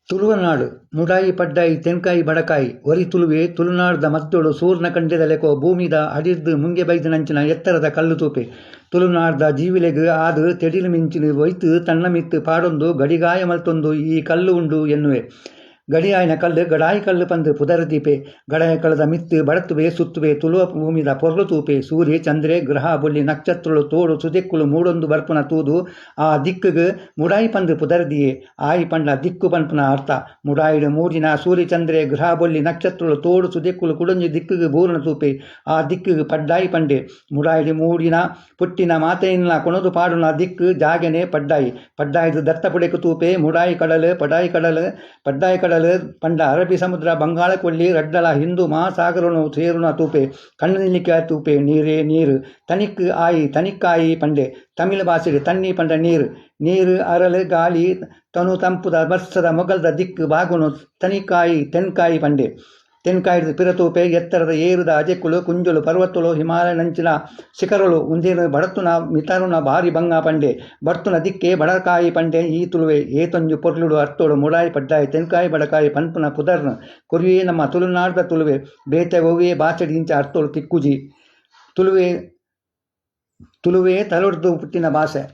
ತುಳುವನಾಡು ಮುಡಾಯಿ ಪಡ್ಡಾಯಿ ತೆನ್ಕಾಯಿ ಬಡಕಾಯಿ ಒರಿ ತುಳುವೆ ತುಳುನಾಡ್ದ ಮದ್ದೊಳು ಸೂರ್ನ ಕಂಡ್ಯದ ಲೆಕೋ ಭೂಮಿದ ಅಡಿರ್ದು ಮುಂಗೆ ಬೈದನಂಚಿನ ಎತ್ತರದ ಕಲ್ಲು ತೂಪೆ ತುಳುನಾಡ್ದ ಜೀವಿಲೆಗ್ ಆದು ತೆಡಿಲು ಮಿಂಚಿನ ಒಯ್ತು ತನ್ನ ಮಿತ್ತು ಪಾಡೊಂದು ಗಡಿಗಾಯ ಮಲ್ತೊಂದು ಈ ಕಲ್ಲು ಉಂಡು ಎನ್ನುವೆ. ಗಡಿಯಾಯಿನ ಕಲ್ಲು ಗಡಾಯಿ ಕಲ್ಲು ಪಂದು ಪುದರ ದೀಪೆ ಗಡಾಯ ಕಲ್ಲದ ಮಿತ್ತು ಬಡತುವೆ ಸುತ್ತುವೆ ತುಳುವ ಭೂಮಿದ ಪೊರ್ಲು ತೂಪೆ ಸೂರ್ಯ ಚಂದ್ರೆ ಗ್ರಹ ಬೊಲ್ಲಿ ನಕ್ಷತ್ರಗಳು ತೋಡು ಸುದಿಕ್ಕುಲು ಮೂಡೊಂದು ಬರ್ಪುನ ತೂದು ಆ ದಿಕ್ಕುಗ್ ಮುಡಾಯಿ ಪಂದು ಪುದರದಿಯೇ ಆಯಿ ಪಂಡ ದಿಕ್ಕು ಪನ್ಪುನ ಅರ್ಥ ಮುಡಾಯಿಡು ಮೂಡಿನ ಸೂರ್ಯ ಚಂದ್ರೆ ಗ್ರಹ ಬೊಲ್ಲಿ ನಕ್ಷತ್ರಗಳು ತೋಡು ಸುದಿಕ್ಕುಲು ಕುಡಂಜಿ ದಿಕ್ಕುಗ್ ಬೂರನ ತೂಪೆ ಆ ದಿಕ್ಕುಗ್ ಪಡ್ಡಾಯಿ ಪಂಡೆ ಮುಡಾಯಿಡು ಮೂಡಿನ ಪುಟ್ಟಿನ ಮಾತೆಯಿನ ಕೊಣದು ಪಾಡುನ ದಿಕ್ಕು ಜಾಗೆನೆ ಪಡ್ಡಾಯಿ ಪಡ್ಡಾಯಿದು ದತ್ತ ಪುಡೆಕು ತೂಪೆ ಮುಡಾಯಿ ಕಡಲು ಪಡ್ಡಾಯಿ ಕಡಲು ಪಂಡ ಅರಬ್ಬಿ ಸಮುದ್ರ ಬಂಗಾಳ ಕೊಲ್ಲಿ ರಡ್ಡಲ ಹಿಂದೂ ಮಹಾಸಾಗರನು ಸೇರುನ ತೂಪೆ ಕಣ್ಣು ನಿಲ್ಲಿಕ ತೂಪೆ ನೀರೇ ನೀರು ತನಿಕ್ಕಾಯಿ ಪಂಡೆ ತಮಿಳು ಭಾಷೆಗೆ ತಣ್ಣಿ ಪಂಡ ನೀರು ಅರಳು ಗಾಳಿ ತನು ತಂಪುದ ಬರ್ಸದ ಮೊಗಲ್ದ ದಿಕ್ಕು ಬಾಗುನು ತೆನ್ಕಾಯಿ ಪಂಡೆ ತೆನ್ಕಾಯಿದ ಪಿರತೂಪೆ ಎತ್ತರದ ಏರುದ ಅಜೆಕ್ಕುಲು ಕುಂಜಲು ಪರ್ವತಲು ಹಿಮಾಲಯ ನಂಚಿನ ಶಿಖರಳು ಉಂದಿನ ಬಡತುನ ಮಿತರುನ ಭಾರಿ ಬಂಗ ಪಂಡೆ ಬರ್ತುನ ದಿಕ್ಕೆ ಬಡಕಾಯಿ ಪಂಡೆ ಈ ತುಳುವೆ ಏತೊಂಜು ಪೊರ್ಲುಡು ಅರ್ತೋಳು ಮುಡಾಯಿ ಪಡ್ಡಾಯಿ ತೆನ್ಕಾಯಿ ಬಡಕಾಯಿ ಪನ್ಪುನ ಪುದರ್ನ ಕೊರಿಯೇ ನಮ್ಮ ತುಳುನಾಡ್ದ ತುಳುವೆ ಬೇತೆ ಒವ್ವೇ ಬಾಚಡಿಂಚ ಅರ್ತೋಳು ತಿಕ್ಕುಜಿ ತುಳುವೆ ತಲೊಡ್ದು ಪುಟ್ಟಿನ ಭಾಷೆ.